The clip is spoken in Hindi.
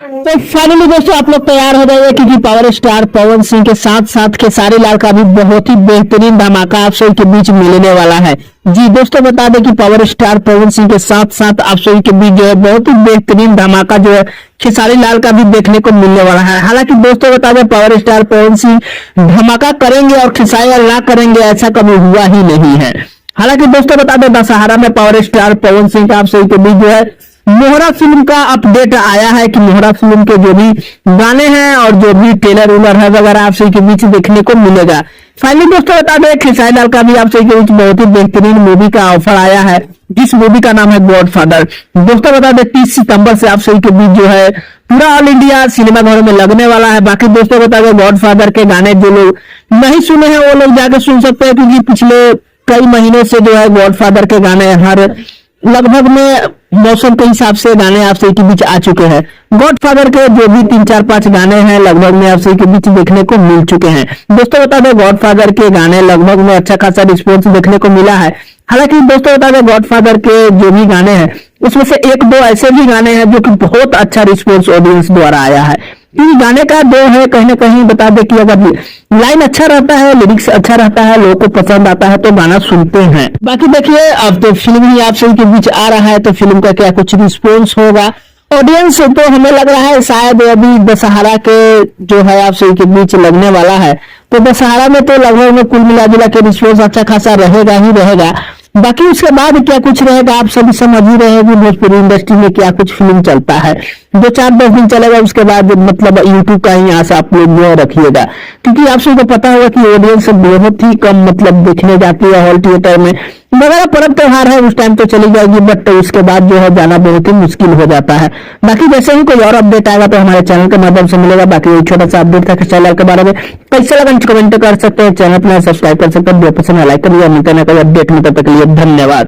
तो फाइनली दोस्तों आप लोग तैयार हो जाइए क्योंकि पावर स्टार पवन सिंह के साथ साथ खेसारी लाल का भी बहुत ही बेहतरीन धमाका आप सभी के बीच मिलने वाला है। जी दोस्तों बता दें कि पावर स्टार पवन सिंह के साथ साथ आप सभी के बीच जो है बहुत ही बेहतरीन धमाका जो है खेसारी लाल का भी देखने को मिलने वाला है। हालांकि दोस्तों बता दें पावर स्टार पवन सिंह धमाका करेंगे और खेसारी लाल ना करेंगे ऐसा कभी हुआ ही नहीं है। हालांकि दोस्तों बता दें दशहरा में पावर स्टार पवन सिंह का आप सभी के बीच जो है मोहरा फिल्म का अपडेट आया है कि मोहरा फिल्म के जो भी गाने हैं और जो भी ट्रेलर उलर है वगैरह आप सभी के बीच देखने को मिलेगा। फाइनली दोस्तों बता दें खेसारी लाल का भी आप सभी के बीच बहुत ही बेहतरीन मूवी का ऑफर आया है जिस मूवी का नाम है गॉडफादर। दोस्तों बता दें 30 सितंबर से आप सभी के बीच जो है पूरा ऑल इंडिया सिनेमा घरों में लगने वाला है। बाकी दोस्तों बता दें गॉडफादर के गाने जो लोग नहीं सुने हैं वो लोग जाकर सुन सकते हैं क्योंकि पिछले कई महीनों से जो है गॉडफादर के गाने हर लगभग में मौसम के हिसाब से गाने आप सभी के बीच आ चुके हैं। गॉडफादर के जो भी 3-4-5 गाने हैं लगभग में आप सभी के बीच देखने को मिल चुके हैं। दोस्तों बता दें गॉडफादर के गाने लगभग में अच्छा खासा रिस्पॉन्स देखने को मिला है। हालांकि दोस्तों बता दें गॉडफादर के जो भी गाने हैं उसमें से एक दो ऐसे भी गाने हैं जो कि बहुत अच्छा रिस्पॉन्स ऑडियंस द्वारा आया है। क्योंकि गाने का दो है कहीं ना कहीं बता दें कि अगर लाइन अच्छा रहता है लिरिक्स अच्छा रहता है लोगों को पसंद आता है तो गाना सुनते हैं। बाकी देखिए अब तो फिल्म ही आप सभी के बीच आ रहा है तो फिल्म का क्या कुछ रिस्पॉन्स होगा ऑडियंस तो हमें लग रहा है शायद अभी दशहरा के जो है आप सभी के बीच लगने वाला है तो दशहरा में तो लगभग में कुल मिला जुला के रिस्पॉन्स अच्छा खासा रहेगा ही रहेगा। बाकी उसके बाद क्या कुछ रहेगा आप सभी समझ ही रहे हैं भोजपुरी इंडस्ट्री में क्या कुछ फिल्म चलता है। 2-4-10 दिन चलेगा उसके बाद मतलब यूट्यूब का ही आशा आप लोग जो है रखिएगा क्योंकि आप सभी को पता होगा कि ऑडियंस बहुत ही कम मतलब देखने जाती है हॉल थिएटर में वगैरह। पर्व त्योहार है उस टाइम तो चली जाएगी बट उसके बाद जो है जाना बहुत ही मुश्किल हो जाता है। बाकी जैसे ही कोई और अपडेट आएगा तो हमारे चैनल के माध्यम से मिलेगा। बाकी एक छोटा सा अपडेट था चैनल के बारे में कैसे लगा कमेंट कर सकते हैं चैनल अपना सब्सक्राइब कर सकते हैं लाइक कर लिया मिलते हैं कोई अपडेट में तब तक के लिए धन्यवाद।